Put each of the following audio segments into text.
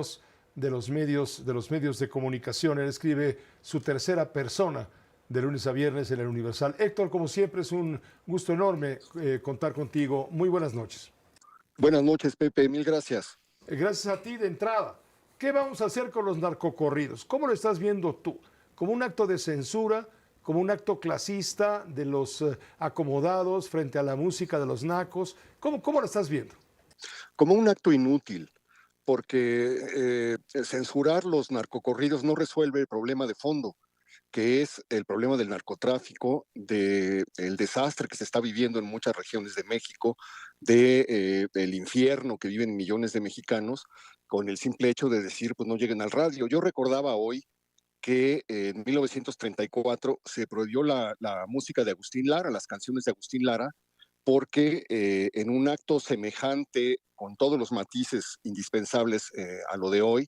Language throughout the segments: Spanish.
corridos de los medios de comunicación. Él escribe su tercera persona de lunes a viernes en el Universal. Héctor, como siempre, es un gusto enorme contar contigo. Muy buenas noches. Buenas noches, Pepe, mil gracias. Gracias a ti de entrada. ¿Qué vamos a hacer con los narcocorridos? ¿Cómo lo estás viendo tú? ¿Como un acto de censura? ¿Como un acto clasista de los acomodados frente a la música de los nacos? ¿Cómo lo estás viendo? Como un acto inútil, porque censurar los narcocorridos no resuelve el problema de fondo, que es el problema del narcotráfico, del desastre que se está viviendo en muchas regiones de México, del infierno que viven millones de mexicanos, con el simple hecho de decir, pues no lleguen al radio. Yo recordaba hoy que en 1934 se prohibió la música de Agustín Lara, las canciones de Agustín Lara, porque en un acto semejante, con todos los matices indispensables a lo de hoy,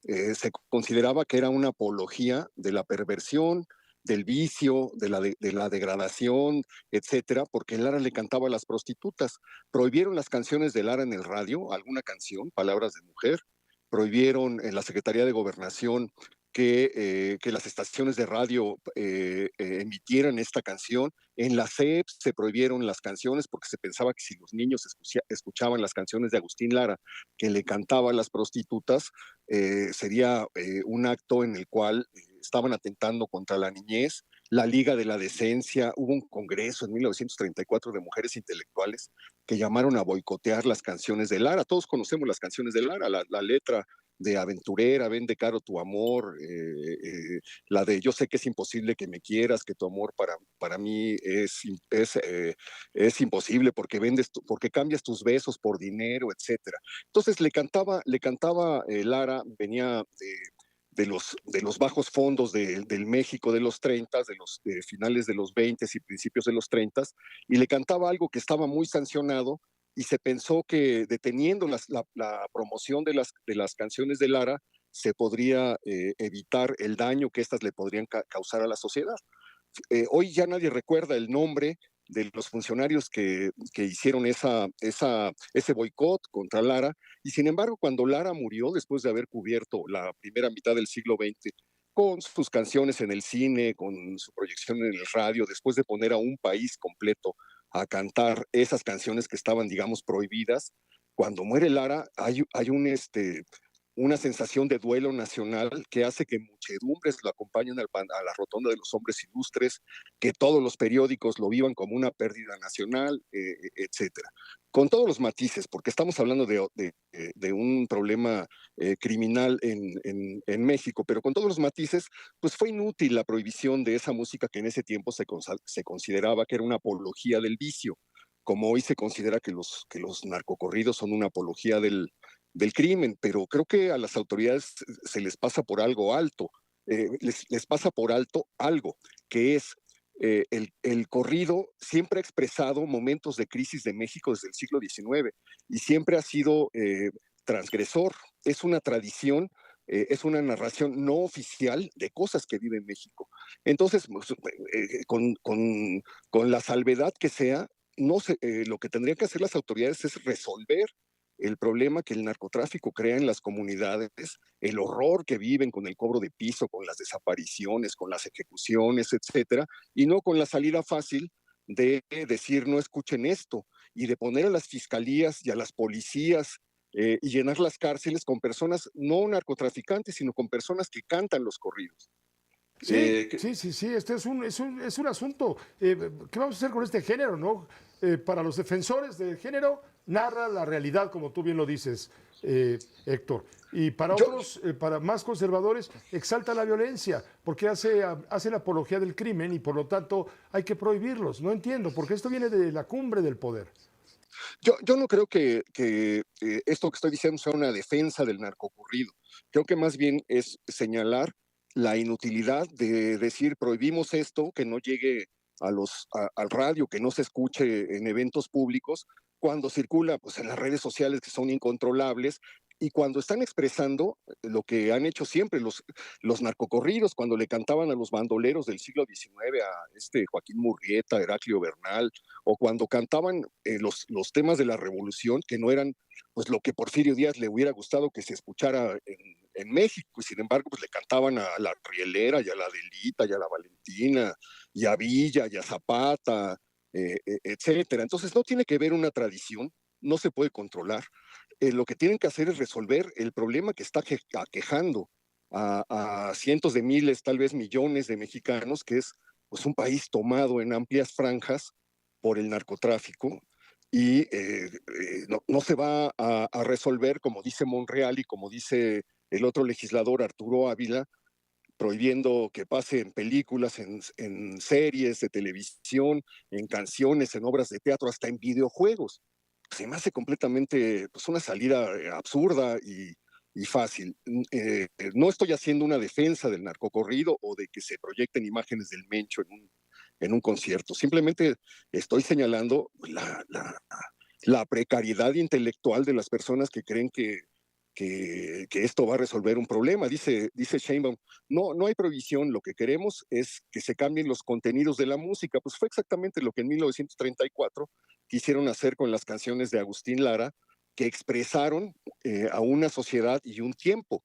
se consideraba que era una apología de la perversión, del vicio, de la degradación, etcétera, porque Lara le cantaba a las prostitutas. Prohibieron las canciones de Lara en el radio, alguna canción, Palabras de Mujer, prohibieron en la Secretaría de Gobernación que las estaciones de radio emitieran esta canción. En la SEP se prohibieron las canciones porque se pensaba que si los niños escuchaban las canciones de Agustín Lara, que le cantaba a las prostitutas, sería un acto en el cual estaban atentando contra la niñez. La Liga de la Decencia, hubo un congreso en 1934 de mujeres intelectuales que llamaron a boicotear las canciones de Lara. Todos conocemos las canciones de Lara, la letra de Aventurera, Vende caro tu amor, la de Yo sé que es imposible que me quieras, que tu amor para mí es imposible porque porque cambias tus besos por dinero, etcétera. Entonces le cantaba Lara, venía de los bajos fondos del México de los 30, de los finales de los 20 y principios de los 30, y le cantaba algo que estaba muy sancionado, y se pensó que deteniendo la promoción de las canciones de Lara se podría evitar el daño que éstas le podrían causar a la sociedad. Hoy ya nadie recuerda el nombre de los funcionarios que hicieron ese boicot contra Lara, y sin embargo cuando Lara murió, después de haber cubierto la primera mitad del siglo XX, con sus canciones en el cine, con su proyección en el radio, después de poner a un país completo a cantar esas canciones que estaban, digamos, prohibidas, cuando muere Lara hay una sensación de duelo nacional que hace que muchedumbres lo acompañen a la rotonda de los hombres ilustres, que todos los periódicos lo vivan como una pérdida nacional, etcétera. Con todos los matices, porque estamos hablando de un problema criminal en México, pero con todos los matices, pues fue inútil la prohibición de esa música que en ese tiempo se consideraba que era una apología del vicio, como hoy se considera que los narcocorridos son una apología del crimen, pero creo que a las autoridades se les pasa por algo alto, les pasa por alto algo, que es el corrido siempre ha expresado momentos de crisis de México desde el siglo XIX y siempre ha sido transgresor, es una tradición, es una narración no oficial de cosas que vive México. Entonces, pues, con la salvedad que sea, no sé, lo que tendrían que hacer las autoridades es resolver el problema que el narcotráfico crea en las comunidades, el horror que viven con el cobro de piso, con las desapariciones, con las ejecuciones, etcétera, y no con la salida fácil de decir no escuchen esto y de poner a las fiscalías y a las policías y llenar las cárceles con personas no narcotraficantes, sino con personas que cantan los corridos. Sí, sí, sí, sí, este es un asunto. ¿Qué vamos a hacer con este género, no? Para los defensores del género, narra la realidad, como tú bien lo dices, Héctor. Y para Yo, otros, para más conservadores, exalta la violencia, porque hace la apología del crimen y por lo tanto hay que prohibirlos. No entiendo, porque esto viene de la cumbre del poder. yo no creo que esto que estoy diciendo sea una defensa del narcocurrido. Creo que más bien es señalar la inutilidad de decir prohibimos esto, que no llegue al radio, que no se escuche en eventos públicos, cuando circula pues, en las redes sociales que son incontrolables, y cuando están expresando lo que han hecho siempre los narcocorridos, cuando le cantaban a los bandoleros del siglo XIX, a Joaquín Murrieta, Heraclio Bernal, o cuando cantaban los temas de la revolución, que no eran pues lo que Porfirio Díaz le hubiera gustado que se escuchara en México, y sin embargo pues le cantaban a la Rielera y a la Adelita y a la Valentina y a Villa y a Zapata, etcétera. Entonces no tiene que ver una tradición, no se puede controlar. Lo que tienen que hacer es resolver el problema que está aquejando a cientos de miles, tal vez millones de mexicanos, que es pues un país tomado en amplias franjas por el narcotráfico, y no se va a resolver, como dice Monreal y como dice el otro legislador Arturo Ávila, prohibiendo que pase en películas, en series de televisión, en canciones, en obras de teatro, hasta en videojuegos. Se me hace completamente pues, una salida absurda y fácil. No estoy haciendo una defensa del narcocorrido o de que se proyecten imágenes del Mencho en un concierto. Simplemente estoy señalando la precariedad intelectual de las personas que creen que esto va a resolver un problema. Dice Sheinbaum, no hay prohibición, lo que queremos es que se cambien los contenidos de la música. Pues fue exactamente lo que en 1934 quisieron hacer con las canciones de Agustín Lara, que expresaron a una sociedad y un tiempo.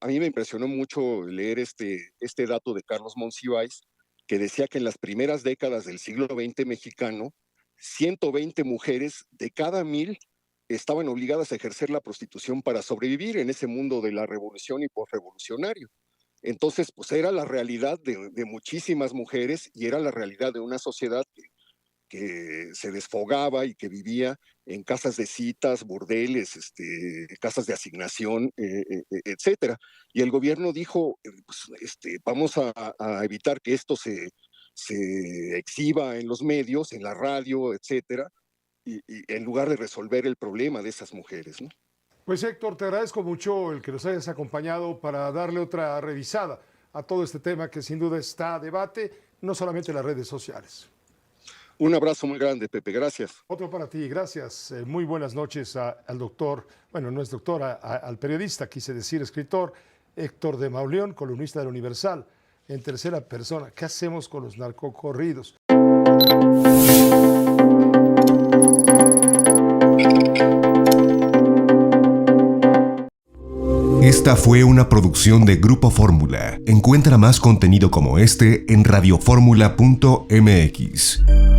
A mí me impresionó mucho leer este dato de Carlos Monsiváis, que decía que en las primeras décadas del siglo XX mexicano, 120 mujeres de cada 1000 estaban obligadas a ejercer la prostitución para sobrevivir en ese mundo de la revolución y posrevolucionario. Entonces, pues era la realidad de muchísimas mujeres y era la realidad de una sociedad que se desfogaba y que vivía en casas de citas, burdeles, casas de asignación, etcétera. Y el gobierno dijo, pues, vamos a evitar que esto se exhiba en los medios, en la radio, etcétera, y en lugar de resolver el problema de esas mujeres, ¿no? Pues Héctor, te agradezco mucho el que nos hayas acompañado para darle otra revisada a todo este tema que sin duda está a debate, no solamente en las redes sociales. Un abrazo muy grande, Pepe, gracias. Otro para ti, gracias. Muy buenas noches al doctor, bueno, no es doctor, al periodista, quise decir, escritor, Héctor de Mauleón, columnista del Universal, en tercera persona. ¿Qué hacemos con los narcocorridos? Esta fue una producción de Grupo Fórmula. Encuentra más contenido como este en radioformula.mx.